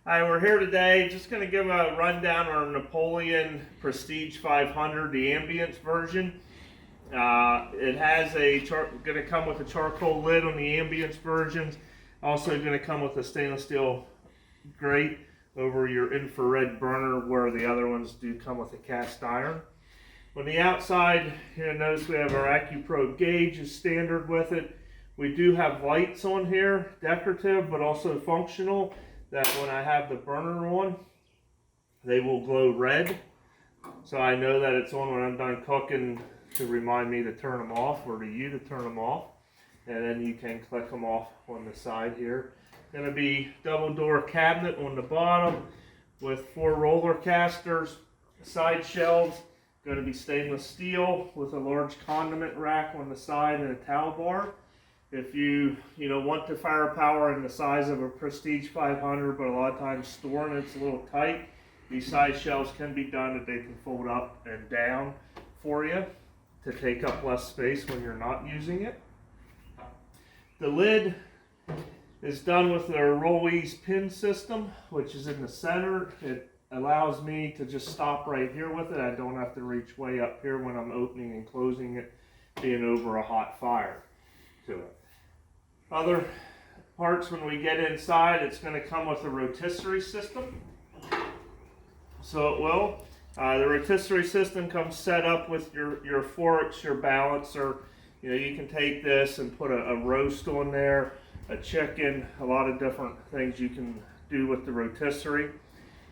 Hi, we're here today just going to give a rundown on our Napoleon Prestige 500, the Ambiance version. It has going to come with a charcoal lid on the Ambiance versions. Also going to come with a stainless steel grate over your infrared burner, where the other ones do come with a cast iron. On the outside, you'll notice we have our AccuPro gauge is standard with it. We do have lights on here, decorative but also functional, that when I have the burner on, they will glow red. So I know that it's on when I'm done cooking to remind me to turn them off, or to you to turn them off. And then you can click them off on the side here. Going to be double door cabinet on the bottom with 4 roller casters, side shelves. Going to be stainless steel with a large condiment rack on the side and a towel bar. If you want the firepower in the size of a Prestige 500, but a lot of times storing it's a little tight, these side shelves can be done that they can fold up and down for you to take up less space when you're not using it. The lid is done with their roll-ease pin system, which is in the center. It allows me to just stop right here with it. I don't have to reach way up here when I'm opening and closing it, being over a hot fire to it. Other parts, when we get inside, it's going to come with a rotisserie system. So it will. The rotisserie system comes set up with your forks, your balancer. You can take this and put a roast on there, a chicken, a lot of different things you can do with the rotisserie.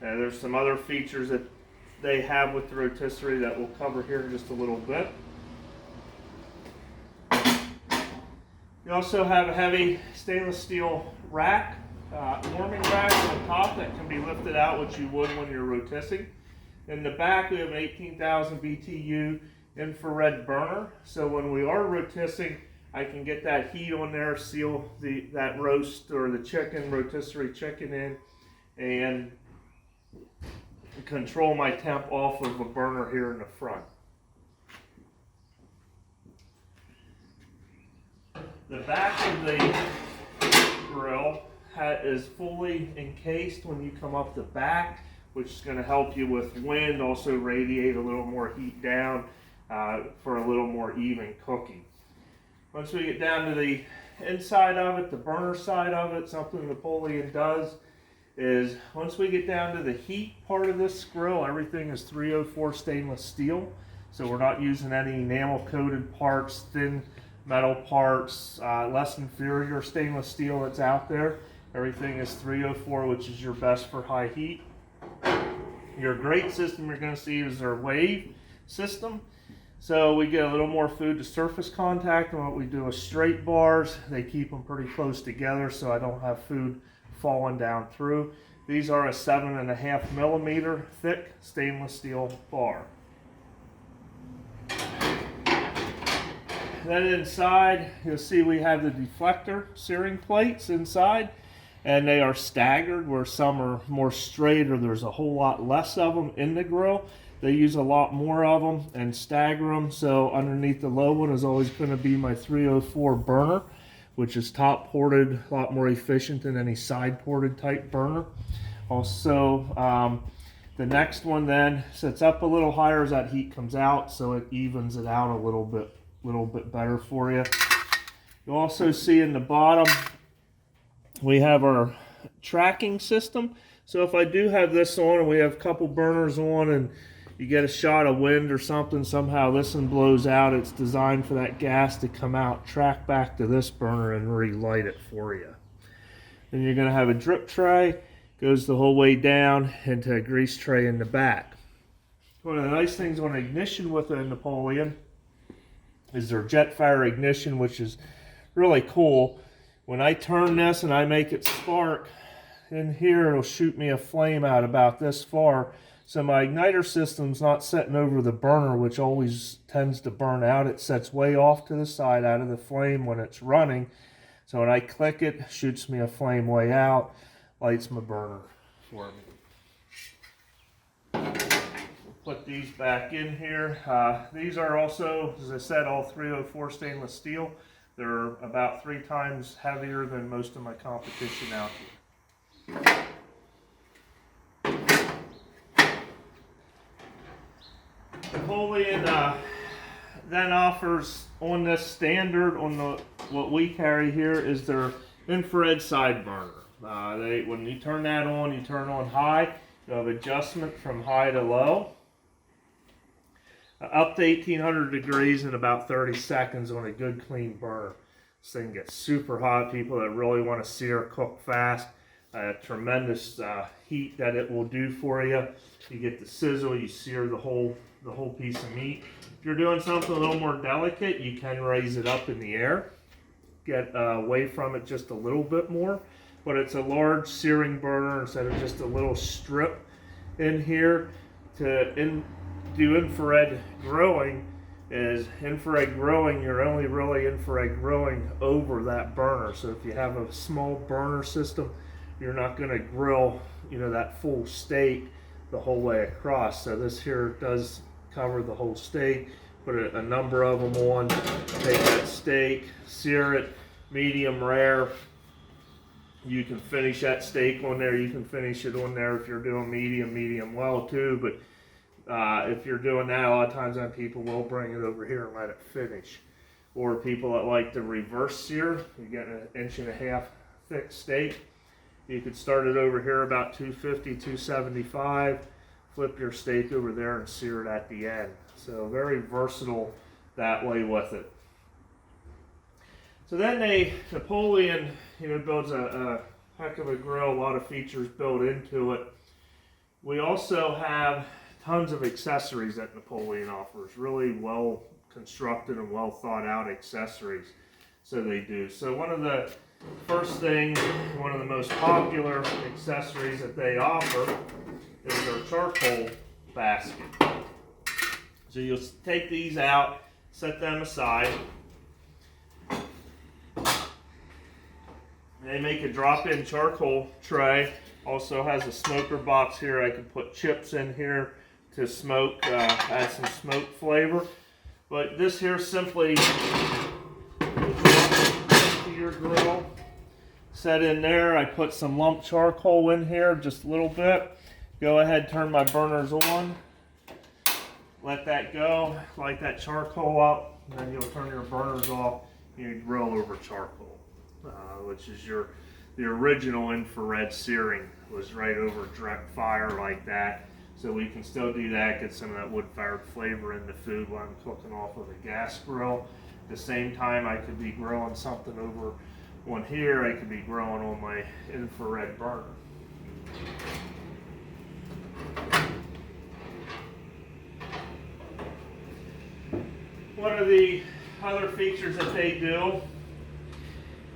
There's some other features that they have with the rotisserie that we'll cover here in just a little bit. You also have a heavy stainless steel rack, warming rack on top that can be lifted out, which you would when you're rotisserie. In the back, we have an 18,000 BTU infrared burner. So when we are rotisserie, I can get that heat on there, seal that roast or the chicken, rotisserie chicken in, and control my temp off of a burner here in the front. The back of the grill is fully encased when you come up the back, which is going to help you with wind, also radiate a little more heat down for a little more even cooking. Once we get down to the inside of it, the burner side of it, something Napoleon does is once we get down to the heat part of this grill, everything is 304 stainless steel. So we're not using any enamel coated parts, thin metal parts, less inferior stainless steel that's out there. Everything is 304, which is your best for high heat. Your grate system you're going to see is our wave system. So we get a little more food to surface contact than what we do with straight bars. They keep them pretty close together so I don't have food falling down through. These are a 7.5 millimeter thick stainless steel bar. Then inside, you'll see we have the deflector searing plates inside, and they are staggered, where some are more straight or there's a whole lot less of them in the grill. They use a lot more of them and stagger them, so underneath the low one is always going to be my 304 burner, which is top ported, a lot more efficient than any side ported type burner. Also, the next one then sits up a little higher as that heat comes out, so it evens it out a little bit better for you. You'll also see in the bottom we have our tracking system. So if I do have this on and we have a couple burners on and you get a shot of wind or something, somehow this one blows out, it's designed for that gas to come out, track back to this burner and relight it for you. Then you're going to have a drip tray, goes the whole way down into a grease tray in the back. One of the nice things on ignition with a Napoleon is their jet fire ignition, which is really cool. When I turn this and I make it spark, in here it'll shoot me a flame out about this far. So my igniter system's not setting over the burner, which always tends to burn out. It sets way off to the side out of the flame when it's running. So when I click it, shoots me a flame way out, lights my burner for me. Put these back in here. These are also, as I said, all 304 stainless steel. They're about 3 times heavier than most of my competition out here. Napoleon then offers on this standard, on the what we carry here, is their infrared side burner. When you turn that on, you turn on high. You have adjustment from high to low. Up to 1800 degrees in about 30 seconds on a good clean burner. This thing gets super hot. People that really want to sear, cook fast. Tremendous heat that it will do for you. You get the sizzle, you sear the whole piece of meat. If you're doing something a little more delicate, you can raise it up in the air. Get away from it just a little bit more. But it's a large searing burner instead of just a little strip in here. To do infrared grilling, you're only really infrared grilling over that burner. So if you have a small burner system, you're not going to grill, that full steak the whole way across. So this here does cover the whole steak. Put a number of them on, take that steak, sear it medium rare. You can finish that steak on there. You can finish it on there if you're doing medium well too. But if you're doing that, a lot of times people will bring it over here and let it finish. Or people that like to reverse sear, you get an 1.5 inch thick steak. You could start it over here about 250, 275, flip your steak over there and sear it at the end. So very versatile that way with it. So then Napoleon, builds a heck of a grill, a lot of features built into it. We also have tons of accessories that Napoleon offers, really well constructed and well thought out accessories. So they do. So one of the first things, one of the most popular accessories that they offer is their charcoal basket. So you'll take these out, set them aside. They make a drop-in charcoal tray. Also has a smoker box here. I can put chips in here to smoke, add some smoke flavor. But this here simply to your grill. Set in there. I put some lump charcoal in here, just a little bit. Go ahead, turn my burners on. Let that go, light that charcoal up, and then you'll turn your burners off. You grill over charcoal, which is the original infrared searing was right over direct fire like that. So we can still do that, get some of that wood-fired flavor in the food while I'm cooking off of a gas grill. At the same time, I could be grilling something over on here. I could be grilling on my infrared burner. One of the other features that they do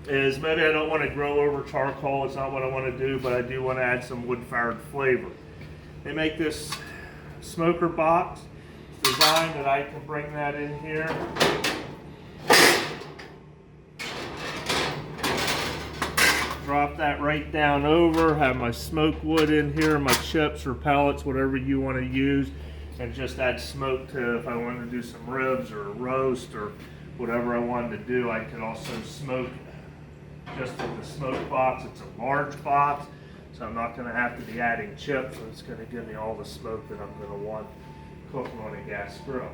is maybe I don't want to grill over charcoal. It's not what I want to do, but I do want to add some wood-fired flavor. They make this smoker box. It's designed that I can bring that in here. Drop that right down over, have my smoke wood in here, my chips or pellets, whatever you want to use, and just add smoke to, if I wanted to do some ribs or a roast or whatever I wanted to do. I could also smoke just in the smoke box. It's a large box, so I'm not going to have to be adding chips, so it's going to give me all the smoke that I'm going to want cooking on a gas grill.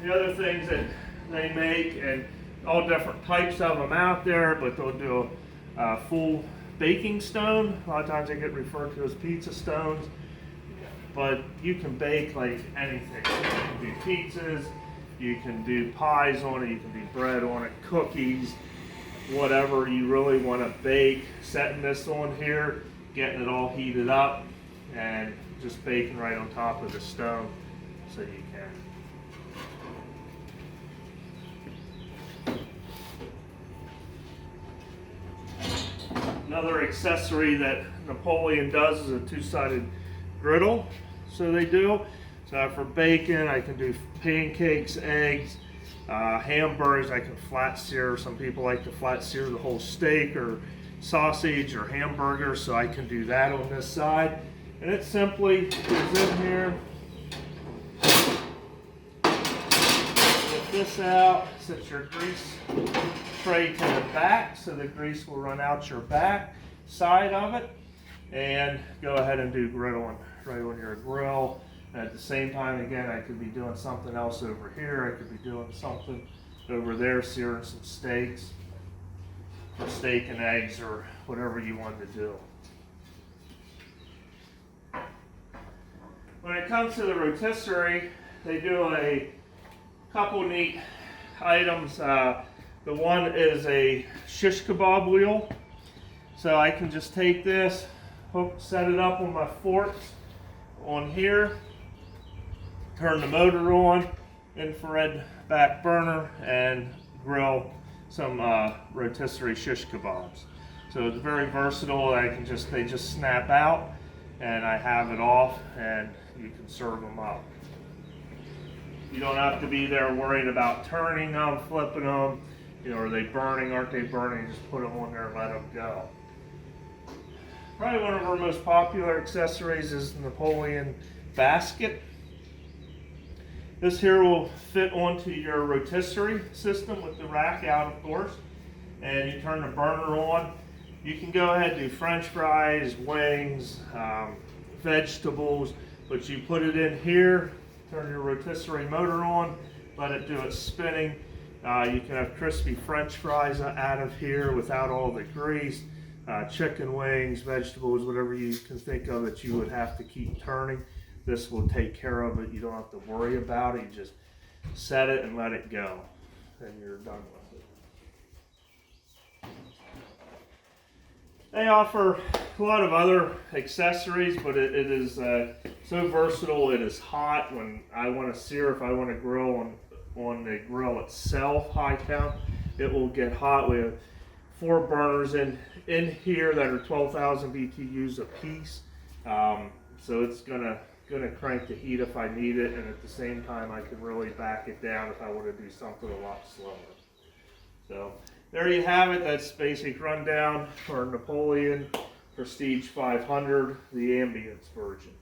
The other things that they make, and all different types of them out there, but they'll do a full baking stone. A lot of times they get referred to as pizza stones, but you can bake like anything. You can do pizzas, you can do pies on it, you can do bread on it, cookies, whatever you really want to bake. Setting this on here, getting it all heated up, and just baking right on top of the stone so you can. Another accessory that Napoleon does is a two-sided griddle. So they do. So for bacon, I can do pancakes, eggs, hamburgers. I can flat sear. Some people like to flat sear the whole steak or sausage or hamburger. So I can do that on this side. And it simply goes in here. Get this out. Set your grease tray to the back so the grease will run out your back side of it, and go ahead and do griddling right on your grill. At the same time, again, I could be doing something else over here. I could be doing something over there, searing some steaks, or steak and eggs, or whatever you want to do. When it comes to the rotisserie, they do a couple neat items. The one is a shish kebab wheel. So I can just take this, set it up on my forks on here, turn the motor on, infrared back burner, and grill some rotisserie shish kebabs. So it's very versatile. They just snap out, and I have it off, and you can serve them up. You don't have to be there worried about turning them, flipping them. You know, are they burning? Aren't they burning? Just put them on there and let them go. Probably one of our most popular accessories is the Napoleon basket. This here will fit onto your rotisserie system with the rack out, of course. And you turn the burner on. You can go ahead and do French fries, wings, vegetables, but you put it in here, turn your rotisserie motor on, let it do its spinning. You can have crispy French fries out of here without all the grease. Chicken wings, vegetables, whatever you can think of that you would have to keep turning. This will take care of it. You don't have to worry about it. You just set it and let it go, and you're done with it. They offer a lot of other accessories, but it is so versatile. It is hot when I want to sear. If I want to grill on the grill itself, high count, it will get hot. We have 4 burners in here that are 12,000 BTUs a piece, so it's gonna crank the heat if I need it, and at the same time I can really back it down if I want to do something a lot slower. So there you have it. That's basic rundown for Napoleon Prestige 500, the Ambiance version.